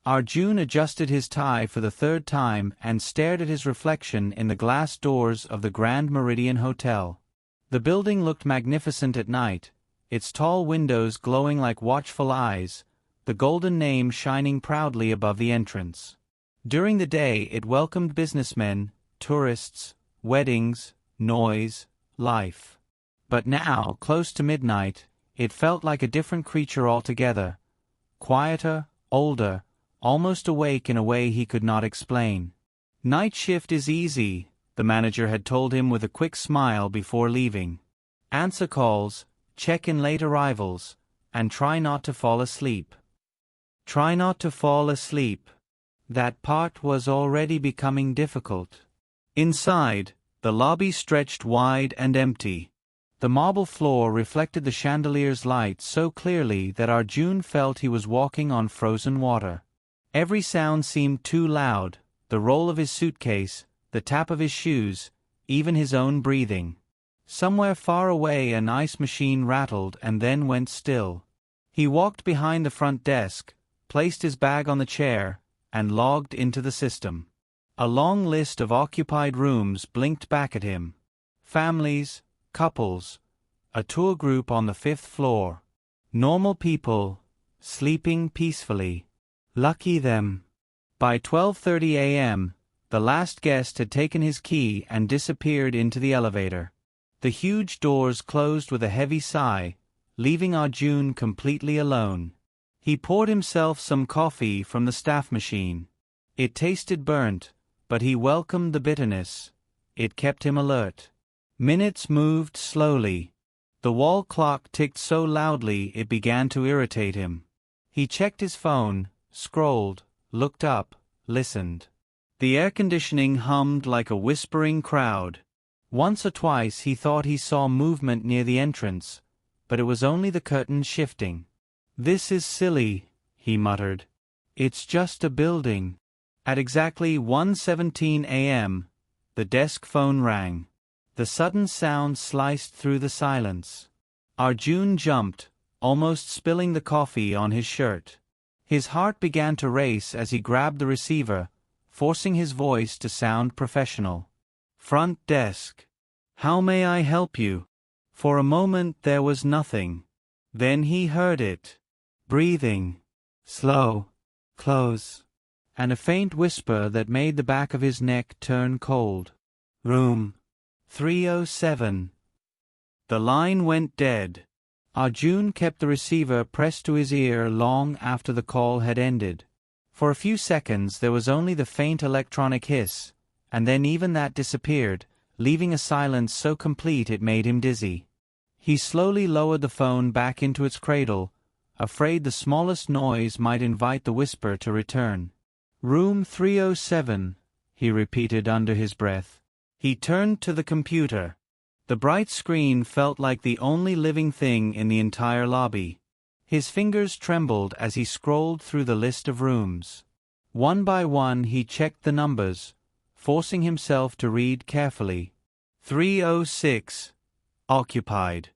Arjun adjusted his tie for the third time and stared at his reflection in the glass doors of the Grand Meridian Hotel. The building looked magnificent at night, its tall windows glowing like watchful eyes, the golden name shining proudly above the entrance. During the day it welcomed businessmen, tourists, weddings, noise, life. But now, close to midnight, it felt like a different creature altogether, quieter, older, almost awake in a way he could not explain. "Night shift is easy," the manager had told him with a quick smile before leaving. "Answer calls, check in late arrivals, and try not to fall asleep." Try not to fall asleep. That part was already becoming difficult. Inside, the lobby stretched wide and empty. The marble floor reflected the chandelier's light so clearly that Arjun felt he was walking on frozen water. Every sound seemed too loud, the roll of his suitcase, the tap of his shoes, even his own breathing. Somewhere far away an ice machine rattled and then went still. He walked behind the front desk, placed his bag on the chair, and logged into the system. A long list of occupied rooms blinked back at him. Families, couples, a tour group on the 5th floor. Normal people, sleeping peacefully. Lucky them. By 12:30 a.m., the last guest had taken his key and disappeared into the elevator. The huge doors closed with a heavy sigh, leaving Arjun completely alone. He poured himself some coffee from the staff machine. It tasted burnt, but he welcomed the bitterness. It kept him alert. Minutes moved slowly. The wall clock ticked so loudly it began to irritate him. He checked his phone, scrolled, looked up, listened. The air conditioning hummed like a whispering crowd. Once or twice he thought he saw movement near the entrance, but it was only the curtains shifting. "This is silly," he muttered. "It's just a building." At exactly 1:17 a.m., the desk phone rang. The sudden sound sliced through the silence. Arjun jumped, almost spilling the coffee on his shirt. His heart began to race as he grabbed the receiver, forcing his voice to sound professional. "Front desk. How may I help you?" For a moment there was nothing. Then he heard it. Breathing. Slow. Close. And a faint whisper that made the back of his neck turn cold. "Room 307. The line went dead. Arjun kept the receiver pressed to his ear long after the call had ended. For a few seconds there was only the faint electronic hiss, and then even that disappeared, leaving a silence so complete it made him dizzy. He slowly lowered the phone back into its cradle, afraid the smallest noise might invite the whisper to return. "Room 307, he repeated under his breath. He turned to the computer. The bright screen felt like the only living thing in the entire lobby. His fingers trembled as he scrolled through the list of rooms. One by one he checked the numbers, forcing himself to read carefully. 306. Occupied.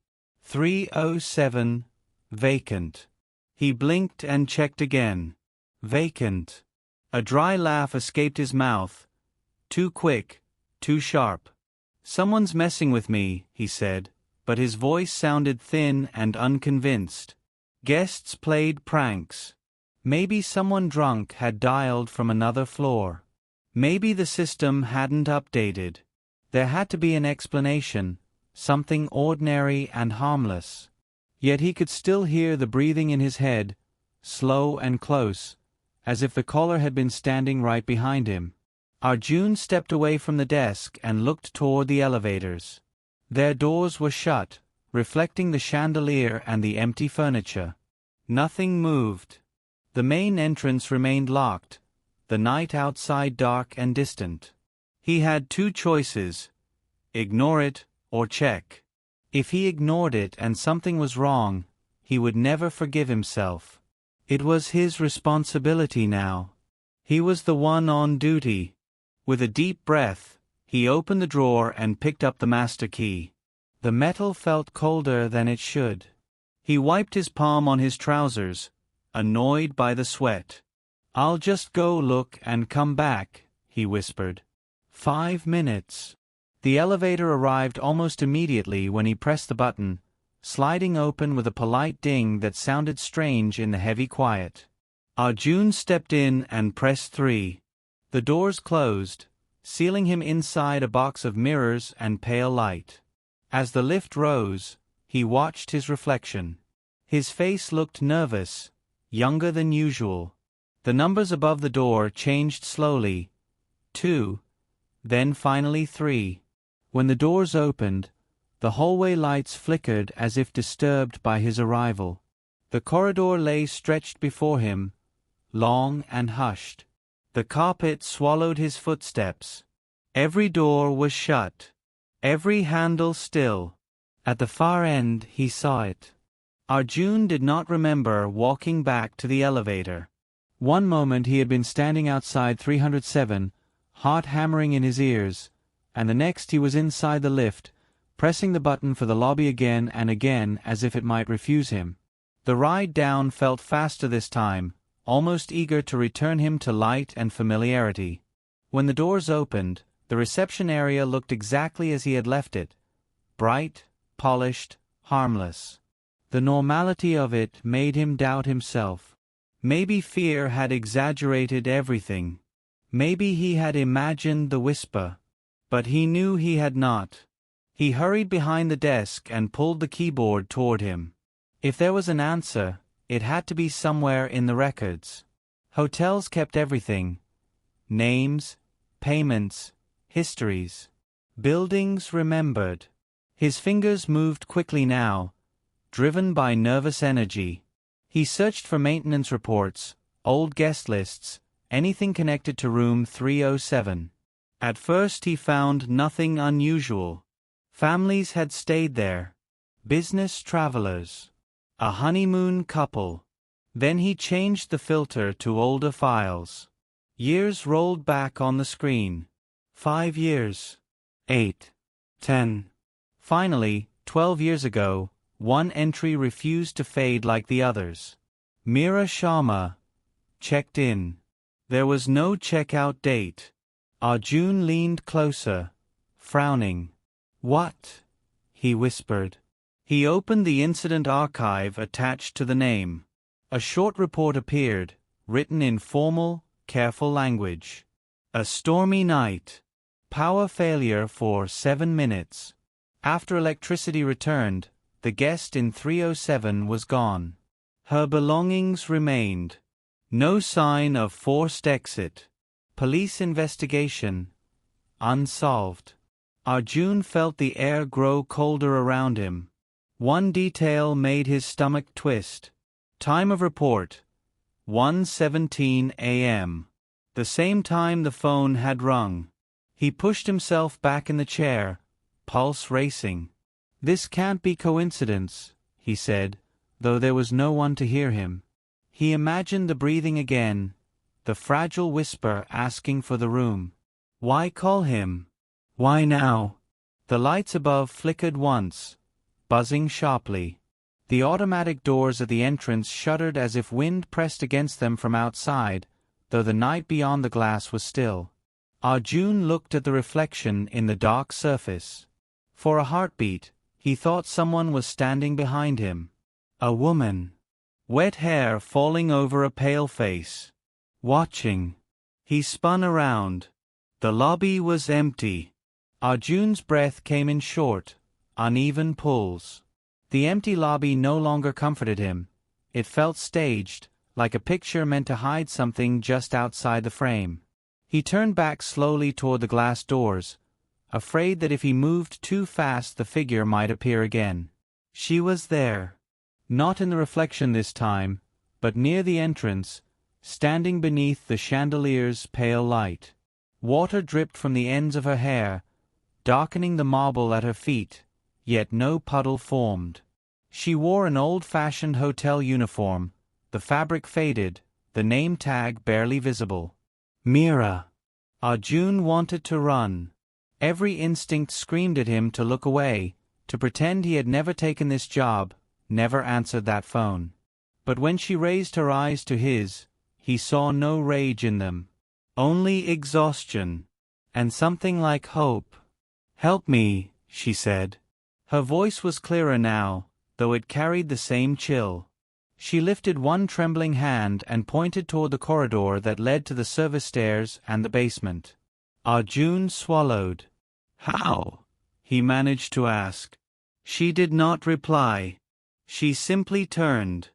307. Vacant. He blinked and checked again. Vacant. A dry laugh escaped his mouth. Too quick, too sharp. "Someone's messing with me," he said, but his voice sounded thin and unconvinced. Guests played pranks. Maybe someone drunk had dialed from another floor. Maybe the system hadn't updated. There had to be an explanation, something ordinary and harmless. Yet he could still hear the breathing in his head, slow and close, as if the caller had been standing right behind him. Arjun stepped away from the desk and looked toward the elevators. Their doors were shut, reflecting the chandelier and the empty furniture. Nothing moved. The main entrance remained locked, the night outside dark and distant. He had two choices: ignore it or check. If he ignored it and something was wrong, he would never forgive himself. It was his responsibility now. He was the one on duty. With a deep breath, he opened the drawer and picked up the master key. The metal felt colder than it should. He wiped his palm on his trousers, annoyed by the sweat. "I'll just go look and come back," he whispered. 5 minutes. The elevator arrived almost immediately when he pressed the button, sliding open with a polite ding that sounded strange in the heavy quiet. Arjun stepped in and pressed 3. The doors closed, sealing him inside a box of mirrors and pale light. As the lift rose, he watched his reflection. His face looked nervous, younger than usual. The numbers above the door changed slowly. 2, then finally 3. When the doors opened, the hallway lights flickered as if disturbed by his arrival. The corridor lay stretched before him, long and hushed. The carpet swallowed his footsteps. Every door was shut, every handle still. At the far end he saw it. Arjun did not remember walking back to the elevator. One moment he had been standing outside 307, heart hammering in his ears, and the next he was inside the lift, pressing the button for the lobby again and again as if it might refuse him. The ride down felt faster this time, almost eager to return him to light and familiarity. When the doors opened, the reception area looked exactly as he had left it, bright, polished, harmless. The normality of it made him doubt himself. Maybe fear had exaggerated everything. Maybe he had imagined the whisper. But he knew he had not. He hurried behind the desk and pulled the keyboard toward him. If there was an answer, it had to be somewhere in the records. Hotels kept everything. Names, payments, histories. Buildings remembered. His fingers moved quickly now, driven by nervous energy. He searched for maintenance reports, old guest lists, anything connected to room 307. At first he found nothing unusual. Families had stayed there. Business travelers. A honeymoon couple. Then he changed the filter to older files. Years rolled back on the screen. 5 years. 8. 10. Finally, 12 years ago, one entry refused to fade like the others. Meera Sharma. Checked in. There was no checkout date. Arjun leaned closer, frowning. "What?" he whispered. He opened the incident archive attached to the name. A short report appeared, written in formal, careful language. A stormy night. Power failure for 7 minutes. After electricity returned, the guest in 307 was gone. Her belongings remained. No sign of forced exit. Police investigation. Unsolved. Arjun felt the air grow colder around him. One detail made his stomach twist. Time of report. 1:17 a.m. The same time the phone had rung. He pushed himself back in the chair, pulse racing. "This can't be coincidence," he said, though there was no one to hear him. He imagined the breathing again, the fragile whisper asking for the room. Why call him? Why now? The lights above flickered once, buzzing sharply. The automatic doors at the entrance shuddered as if wind pressed against them from outside, though the night beyond the glass was still. Arjun looked at the reflection in the dark surface. For a heartbeat, he thought someone was standing behind him. A woman. Wet hair falling over a pale face. Watching. He spun around. The lobby was empty. Arjun's breath came in short, uneven pulls. The empty lobby no longer comforted him. It felt staged, like a picture meant to hide something just outside the frame. He turned back slowly toward the glass doors, afraid that if he moved too fast the figure might appear again. She was there. Not in the reflection this time, but near the entrance, standing beneath the chandelier's pale light. Water dripped from the ends of her hair, darkening the marble at her feet, yet no puddle formed. She wore an old-fashioned hotel uniform, the fabric faded, the name tag barely visible. Meera. Arjun wanted to run. Every instinct screamed at him to look away, to pretend he had never taken this job, never answered that phone. But when she raised her eyes to his, he saw no rage in them. Only exhaustion. And something like hope. "Help me," she said. Her voice was clearer now, though it carried the same chill. She lifted one trembling hand and pointed toward the corridor that led to the service stairs and the basement. Arjun swallowed. "How?" he managed to ask. She did not reply. She simply turned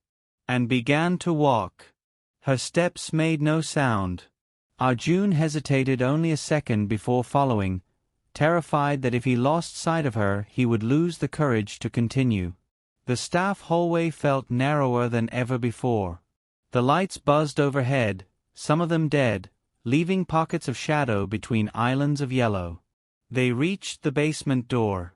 and began to walk. Her steps made no sound. Arjun hesitated only a second before following, terrified that if he lost sight of her he would lose the courage to continue. The staff hallway felt narrower than ever before. The lights buzzed overhead, some of them dead, leaving pockets of shadow between islands of yellow. They reached the basement door.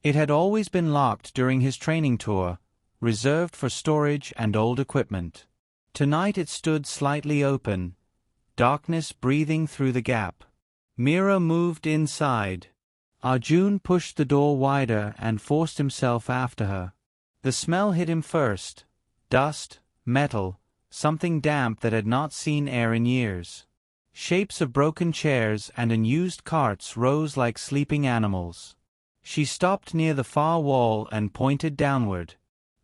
It had always been locked during his training tour, reserved for storage and old equipment. Tonight it stood slightly open, darkness breathing through the gap. Mira moved inside. Arjun pushed the door wider and forced himself after her. The smell hit him first. Dust, metal, something damp that had not seen air in years. Shapes of broken chairs and unused carts rose like sleeping animals. She stopped near the far wall and pointed downward.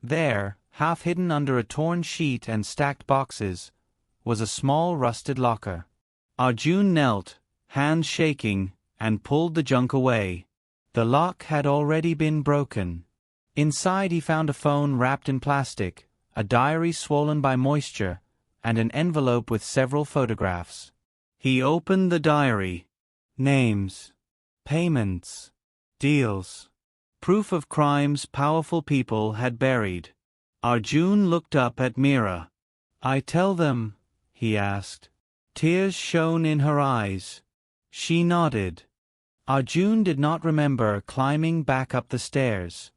There, half hidden under a torn sheet and stacked boxes, was a small rusted locker. Arjun knelt, hands shaking, and pulled the junk away. The lock had already been broken. Inside he found a phone wrapped in plastic, a diary swollen by moisture, and an envelope with several photographs. He opened the diary. Names. Payments. Deals. Proof of crimes powerful people had buried. Arjun looked up at Mira. "I tell them?" he asked. Tears shone in her eyes. She nodded. Arjun did not remember climbing back up the stairs.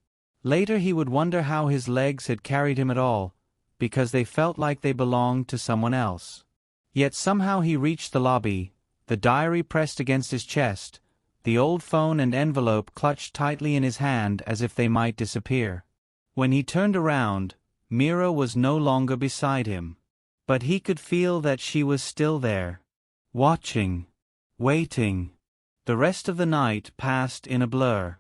Later he would wonder how his legs had carried him at all, because they felt like they belonged to someone else. Yet somehow he reached the lobby, the diary pressed against his chest, the old phone and envelope clutched tightly in his hand as if they might disappear. When he turned around, Mira was no longer beside him. But he could feel that she was still there. Watching. Waiting. The rest of the night passed in a blur.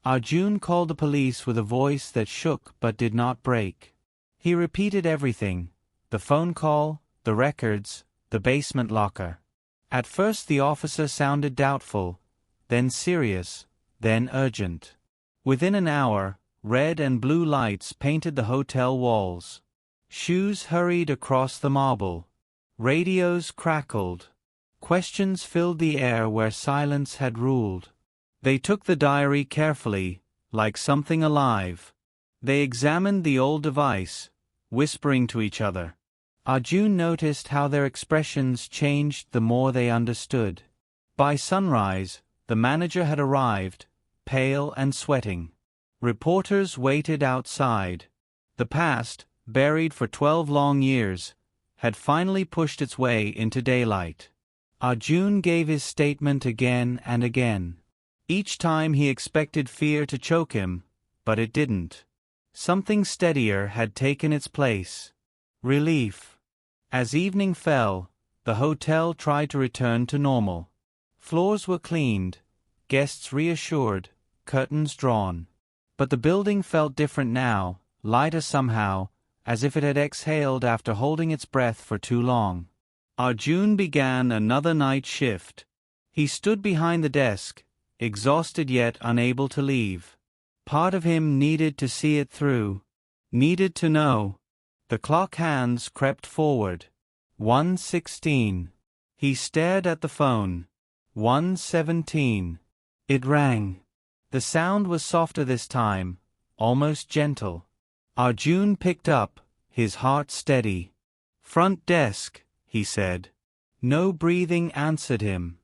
Arjun called the police with a voice that shook but did not break. He repeated everything: the phone call, the records, the basement locker. At first the officer sounded doubtful, then serious, then urgent. Within an hour, red and blue lights painted the hotel walls. Shoes hurried across the marble. Radios crackled. Questions filled the air where silence had ruled. They took the diary carefully, like something alive. They examined the old device, whispering to each other. Arjun noticed how their expressions changed the more they understood. By sunrise, the manager had arrived, pale and sweating. Reporters waited outside. The past, buried for 12 long years, had finally pushed its way into daylight. Arjun gave his statement again and again. Each time he expected fear to choke him, but it didn't. Something steadier had taken its place. Relief. As evening fell, the hotel tried to return to normal. Floors were cleaned, guests reassured, curtains drawn. But the building felt different now, lighter somehow, as if it had exhaled after holding its breath for too long. Arjun began another night shift. He stood behind the desk, exhausted yet unable to leave. Part of him needed to see it through, needed to know. The clock hands crept forward. 1:16. He stared at the phone. 1:17. It rang. The sound was softer this time, almost gentle. Arjun picked up, his heart steady. "Front desk," he said. No breathing answered him.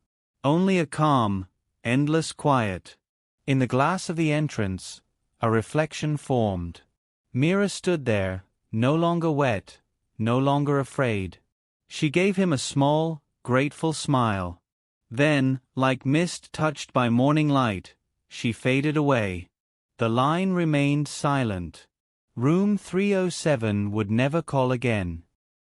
Only a calm, endless quiet. In the glass of the entrance, a reflection formed. Mira stood there, no longer wet, no longer afraid. She gave him a small, grateful smile. Then, like mist touched by morning light, she faded away. The line remained silent. Room 307 would never call again.